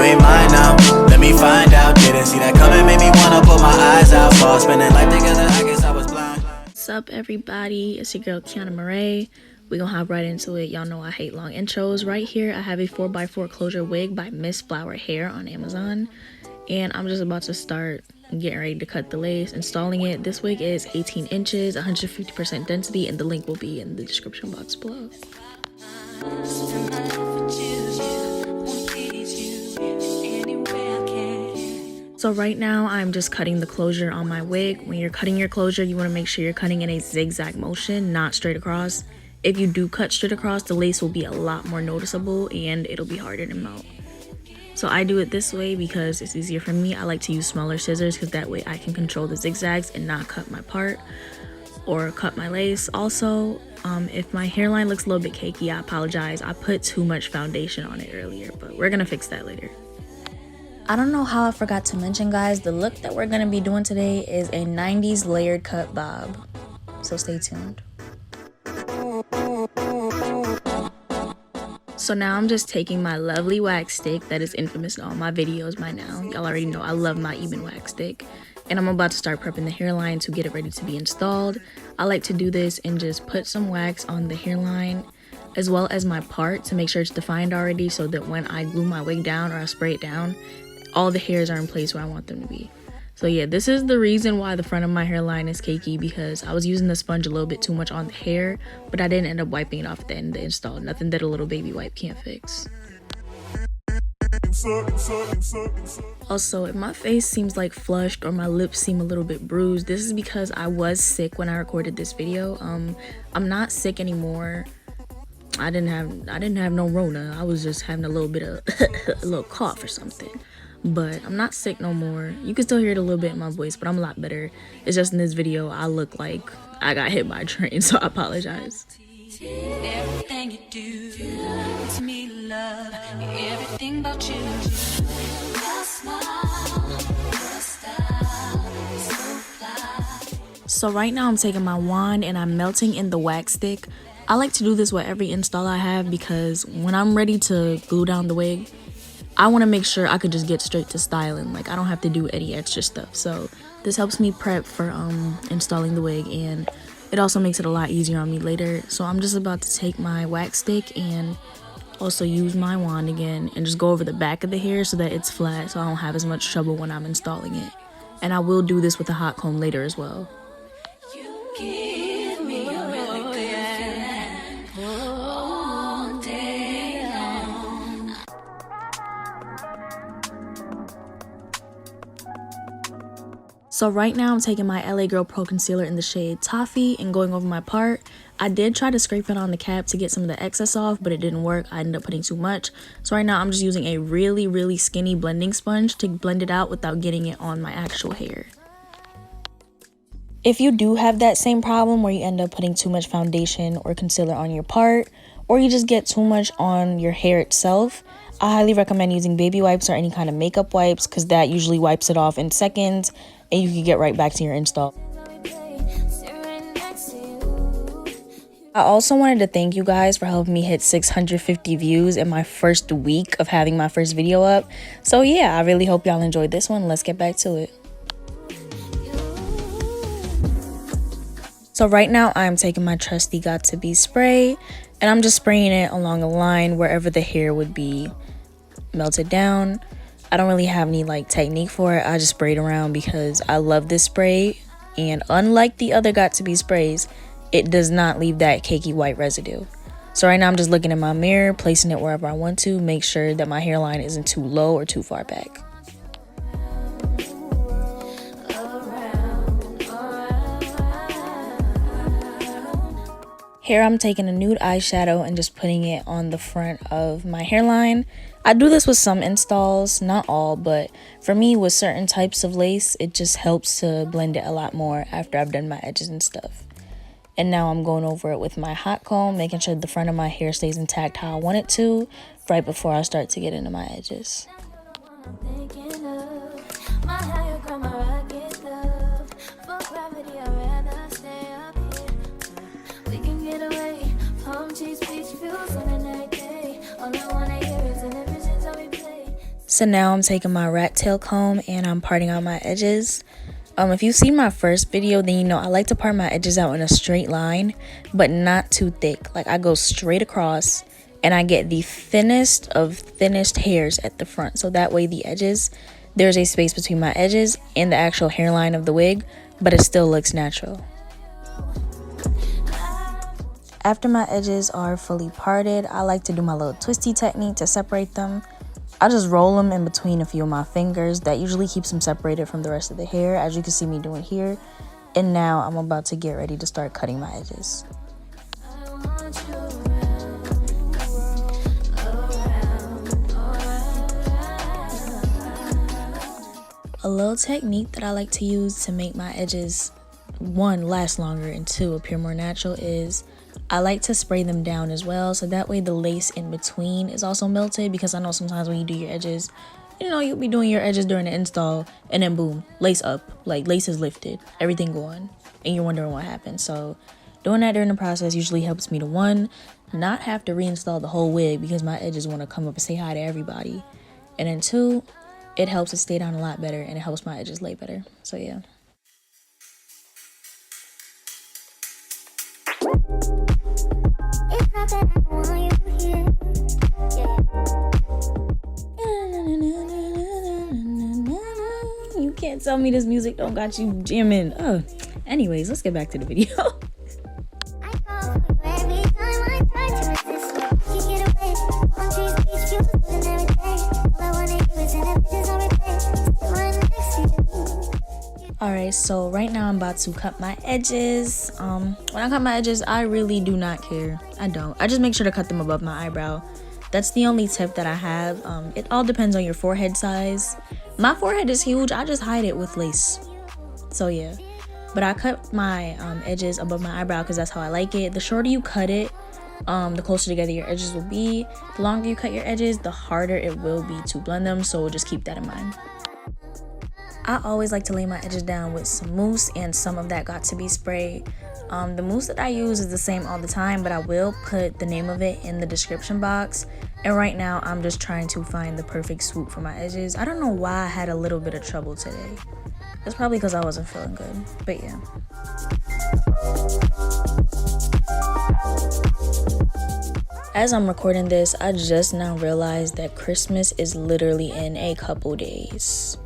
ain't mine now. Let me find out. Didn't see that coming, made me wanna put my eyes out. Fall spending life together, I guess I was blind. What's up, everybody? It's your girl Tiana Murray. We're gonna hop right into it. Y'all know I hate long intros. Right here I have a 4x4 closure wig by Miss Flower Hair on Amazon, and I'm just about to start getting ready to cut the lace, installing it. This wig is 18 inches, 150% density, and the link will be in the description box below. So right now I'm just cutting the closure on my wig. When you're cutting your closure, you want to make sure you're cutting in a zigzag motion, not straight across. If you do cut straight across, the lace will be a lot more noticeable and it'll be harder to melt. So I do it this way because it's easier for me. I like to use smaller scissors because that way I can control the zigzags and not cut my part or cut my lace. Also, if my hairline looks a little bit cakey, I apologize. I put too much foundation on it earlier, but we're gonna fix that later. I don't know how I forgot to mention, guys, the look that we're gonna be doing today is a 90s layered cut bob. So stay tuned. So now I'm just taking my lovely wax stick that is infamous in all my videos by now. Y'all already know I love my Ebin wax stick. And I'm about to start prepping the hairline to get it ready to be installed. I like to do this and just put some wax on the hairline as well as my part to make sure it's defined already, so that when I glue my wig down or I spray it down, all the hairs are in place where I want them to be. So yeah, this is the reason why the front of my hairline is cakey, because I was using the sponge a little bit too much on the hair, but I didn't end up wiping it off at the end of the install. Nothing that a little baby wipe can't fix. Also, if my face seems like flushed or my lips seem a little bit bruised, this is because I was sick when I recorded this video. I'm not sick anymore. I didn't have no Rona. I was just having a little bit of a little cough or something. But I'm not sick no more. You can still hear it a little bit in my voice, but I'm a lot better. It's just in this video I look like I got hit by a train, so I apologize. Everything you do, it's me love, everything about you. So right now I'm taking my wand and I'm melting in the wax stick. I like to do this with every install I have because when I'm ready to glue down the wig, I want to make sure I could just get straight to styling. Like, I don't have to do any extra stuff. So this helps me prep for installing the wig, and it also makes it a lot easier on me later. So I'm just about to take my wax stick and also use my wand again and just go over the back of the hair so that it's flat, so I don't have as much trouble when I'm installing it. And I will do this with a hot comb later as well. So right now I'm taking my LA Girl Pro Concealer in the shade Toffee and going over my part. I did try to scrape it on the cap to get some of the excess off, but it didn't work. I ended up putting too much. So right now I'm just using a really skinny blending sponge to blend it out without getting it on my actual hair. If you do have that same problem where you end up putting too much foundation or concealer on your part, or you just get too much on your hair itself, I highly recommend using baby wipes or any kind of makeup wipes, because that usually wipes it off in seconds and you can get right back to your install. I also wanted to thank you guys for helping me hit 650 views in my first week of having my first video up. So yeah, I really hope y'all enjoyed this one. Let's get back to it. So right now I'm taking my trusty Got To Be spray and I'm just spraying it along a line wherever the hair would be melted down. I don't really have any technique for it. I just sprayed around because I love this spray, and unlike the other Got To Be sprays, it does not leave that cakey white residue. So right now I'm just looking in my mirror, placing it wherever I want to, make sure that my hairline isn't too low or too far back. Here I'm taking a nude eyeshadow and just putting it on the front of my hairline. I do this with some installs, not all, but for me with certain types of lace, it just helps to blend it a lot more after I've done my edges and stuff. And now I'm going over it with my hot comb, making sure the front of my hair stays intact how I want it to, right before I start to get into my edges. So now I'm taking my rat tail comb and I'm parting out my edges. If you've seen my first video, then you know I like to part my edges out in a straight line, but not too thick. Like I go straight across and I get the thinnest of thinnest hairs at the front. So that way the edges, there's a space between my edges and the actual hairline of the wig, but it still looks natural. After my edges are fully parted, I like to do my little twisty technique to separate them. I just roll them in between a few of my fingers. That usually keeps them separated from the rest of the hair, as you can see me doing here. And now I'm about to get ready to start cutting my edges. A little technique that I like to use to make my edges, one, last longer, and two, appear more natural is I like to spray them down as well, so that way the lace in between is also melted, because I know sometimes when you do your edges, you know, you'll be doing your edges during the install and then boom, lace up, like lace is lifted, everything going, and you're wondering what happened. So doing that during the process usually helps me to, one, not have to reinstall the whole wig because my edges want to come up and say hi to everybody, and then two, it helps it stay down a lot better and it helps my edges lay better. So yeah. You can't tell me this music don't got you jamming. Anyways, let's get back to the video. Alright, so right now I'm about to cut my edges. When I cut my edges, I really do not care. I don't. I just make sure to cut them above my eyebrow. That's the only tip that I have. It all depends on your forehead size. My forehead is huge. I just hide it with lace. So yeah. But I cut my edges above my eyebrow because that's how I like it. The shorter you cut it, the closer together your edges will be. The longer you cut your edges, the harder it will be to blend them. So just keep that in mind. I always like to lay my edges down with some mousse, and some of that got to be spray. The mousse that I use is the same all the time, but I will put the name of it in the description box. And right now I'm just trying to find the perfect swoop for my edges. I don't know why I had a little bit of trouble today. It's probably because I wasn't feeling good, but yeah. As I'm recording this, I just now realized that Christmas is literally in a couple days.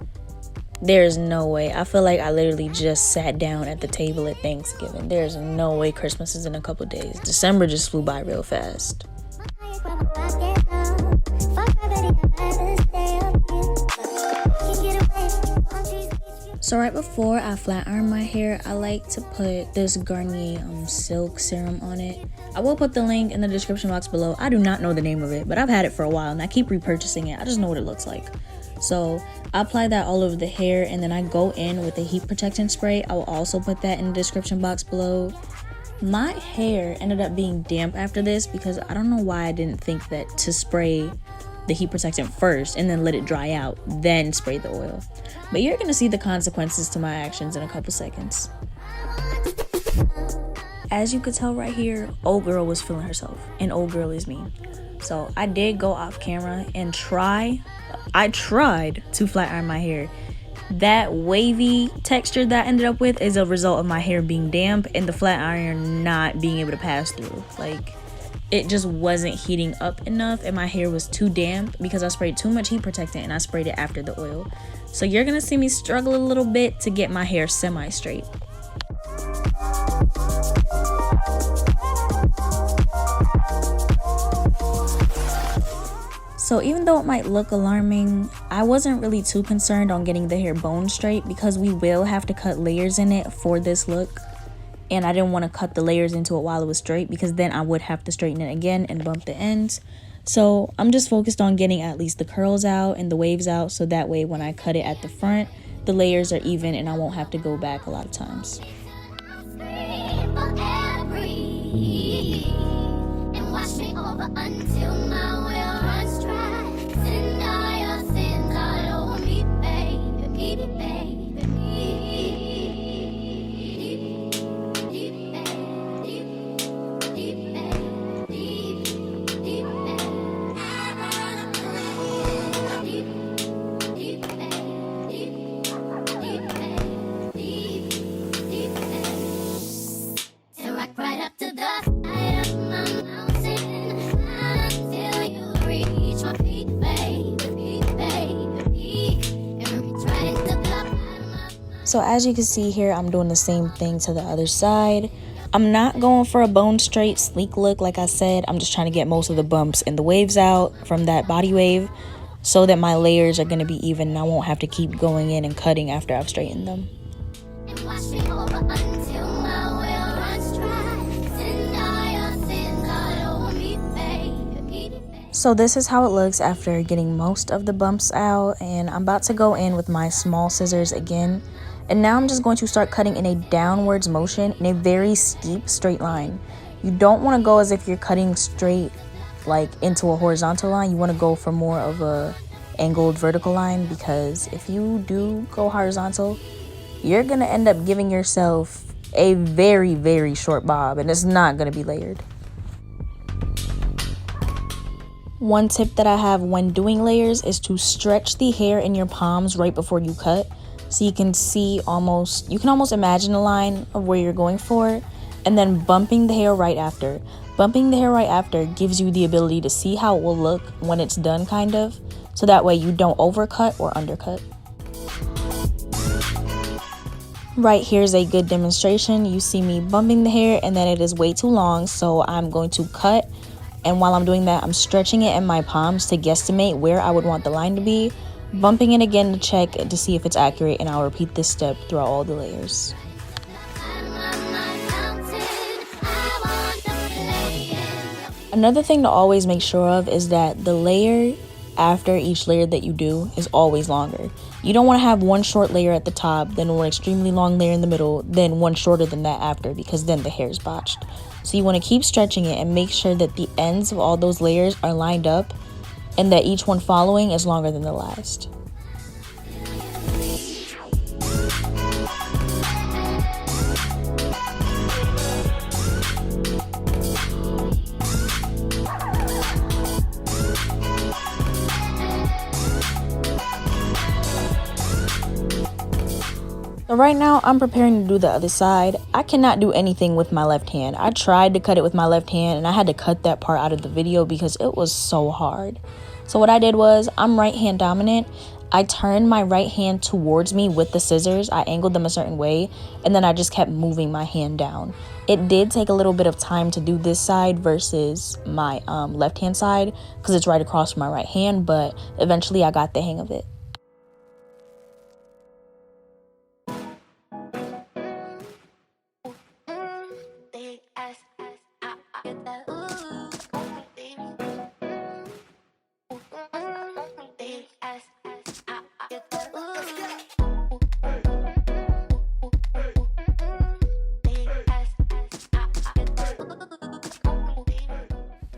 There's no way. I feel like I literally just sat down at the table at Thanksgiving. There's no way Christmas is in a couple days. December just flew by real fast. So right before I flat iron my hair, I like to put this Garnier silk serum on it. I will put the link in the description box below. I do not know the name of it, but I've had it for a while and I keep repurchasing it. I just know what it looks like. So I apply that all over the hair, and then I go in with a heat protectant spray. I will also put that in the description box below. My hair ended up being damp after this because I don't know why I didn't think that to spray the heat protectant first and then let it dry out, then spray the oil. But you're gonna see the consequences to my actions in a couple seconds. As you could tell right here, old girl was feeling herself, and old girl is me. So I did go off camera and I tried to flat iron my hair. That wavy texture that I ended up with is a result of my hair being damp and the flat iron not being able to pass through. Like, it just wasn't heating up enough and my hair was too damp because I sprayed too much heat protectant and I sprayed it after the oil. So you're gonna see me struggle a little bit to get my hair semi-straight. So even though it might look alarming, I wasn't really too concerned on getting the hair bone straight because we will have to cut layers in it for this look. And I didn't want to cut the layers into it while it was straight because then I would have to straighten it again and bump the ends. So I'm just focused on getting at least the curls out and the waves out, so that way when I cut it at the front, the layers are even and I won't have to go back a lot of times. So as you can see here, I'm doing the same thing to the other side. I'm not going for a bone straight sleek look like I said. I'm just trying to get most of the bumps and the waves out from that body wave so that my layers are going to be even and I won't have to keep going in and cutting after I've straightened them. So this is how it looks after getting most of the bumps out, and I'm about to go in with my small scissors again. And now I'm just going to start cutting in a downwards motion in a very steep straight line. You don't want to go as if you're cutting straight like into a horizontal line. You want to go for more of a angled vertical line, because if you do go horizontal, you're going to end up giving yourself a very, very short bob, and it's not going to be layered. One tip that I have when doing layers is to stretch the hair in your palms right before you cut, so you can see you can almost imagine a line of where you're going for, and then bumping the hair right after. Bumping the hair right after gives you the ability to see how it will look when it's done, kind of, so that way you don't overcut or undercut. Right here's a good demonstration. You see me bumping the hair and then it is way too long, so I'm going to cut. And while I'm doing that, I'm stretching it in my palms to guesstimate where I would want the line to be, bumping it again to check to see if it's accurate, and I'll repeat this step throughout all the layers. Another thing to always make sure of is that the layer after each layer that you do is always longer. You don't want to have one short layer at the top, then one extremely long layer in the middle, then one shorter than that after, because then the hair is botched. So you want to keep stretching it and make sure that the ends of all those layers are lined up and that each one following is longer than the last. So right now I'm preparing to do the other side. I cannot do anything with my left hand. I tried to cut it with my left hand and I had to cut that part out of the video because it was so hard. So what I did was, I'm right hand dominant. I turned my right hand towards me with the scissors. I angled them a certain way, and then I just kept moving my hand down. It did take a little bit of time to do this side versus my left hand side because it's right across from my right hand, but eventually I got the hang of it.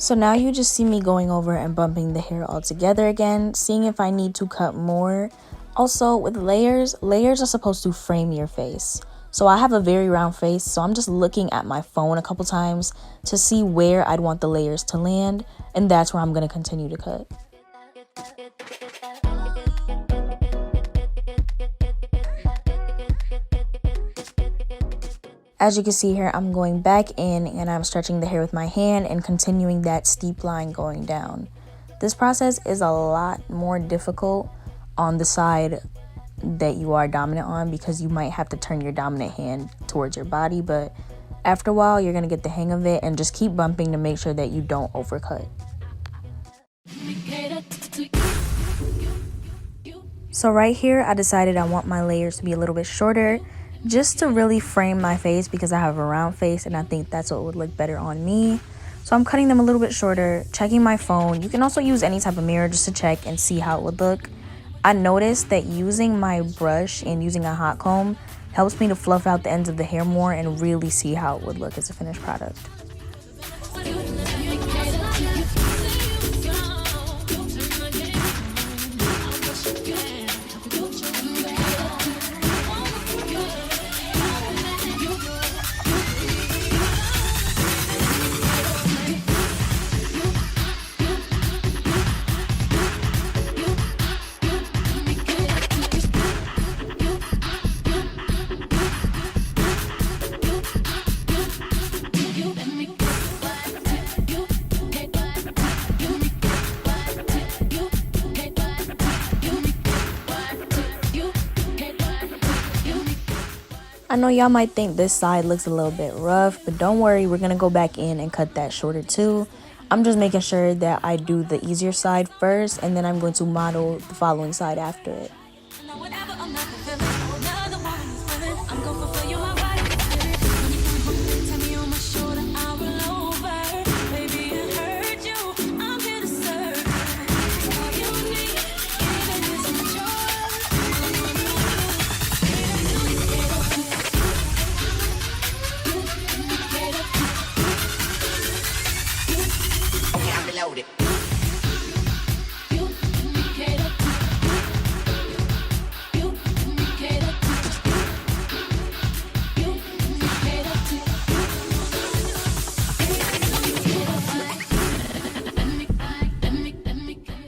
So now you just see me going over and bumping the hair all together again, seeing if I need to cut more. Also with layers are supposed to frame your face. So I have a very round face, so I'm just looking at my phone a couple times to see where I'd want the layers to land, and that's where I'm going to continue to cut. As you can see here, I'm going back in and I'm stretching the hair with my hand and continuing that steep line going down. This process is a lot more difficult on the side that you are dominant on because you might have to turn your dominant hand towards your body, but after a while you're going to get the hang of it, and just keep bumping to make sure that you don't overcut. So right here I decided I want my layers to be a little bit shorter, just to really frame my face because I have a round face and I think that's what would look better on me. So I'm cutting them a little bit shorter, checking my phone. You can also use any type of mirror just to check and see how it would look. I noticed that using my brush and using a hot comb helps me to fluff out the ends of the hair more and really see how it would look as a finished product. I know y'all might think this side looks a little bit rough, but don't worry, we're gonna go back in and cut that shorter too. I'm just making sure that I do the easier side first, and then I'm going to model the following side after it.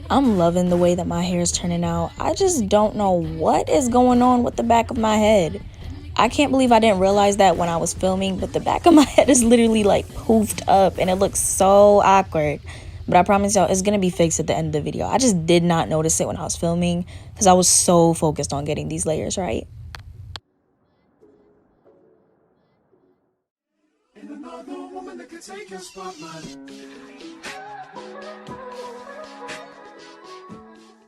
I'm loving the way that my hair is turning out. I just don't know what is going on with the back of my head. I can't believe I didn't realize that when I was filming, but the back of my head is literally like poofed up and it looks so awkward. But I promise y'all, it's gonna be fixed at the end of the video. I just did not notice it when I was filming because I was so focused on getting these layers right.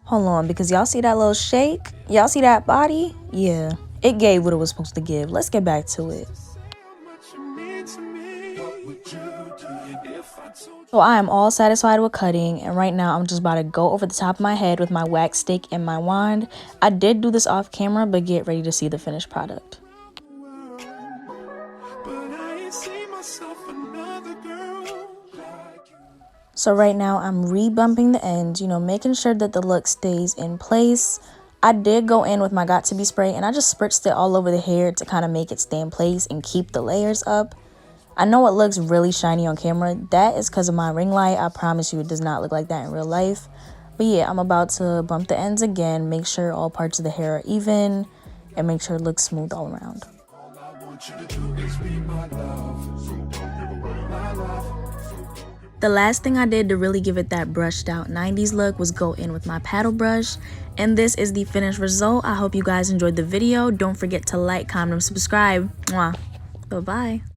Hold on, because y'all see that little shake? Y'all see that body? Yeah, it gave what it was supposed to give. Let's get back to it. So I am all satisfied with cutting, and right now I'm just about to go over the top of my head with my wax stick and my wand. I did do this off camera, but get ready to see the finished product. So right now I'm re-bumping the ends, you know, making sure that the look stays in place. I did go in with my Got To Be spray and I just spritzed it all over the hair to kind of make it stay in place and keep the layers up. I know it looks really shiny on camera. That is because of my ring light. I promise you it does not look like that in real life. But yeah, I'm about to bump the ends again, make sure all parts of the hair are even, and make sure it looks smooth all around. The last thing I did to really give it that brushed out 90s look was go in with my paddle brush. And this is the finished result. I hope you guys enjoyed the video. Don't forget to like, comment, and subscribe. Mwah. Bye-bye.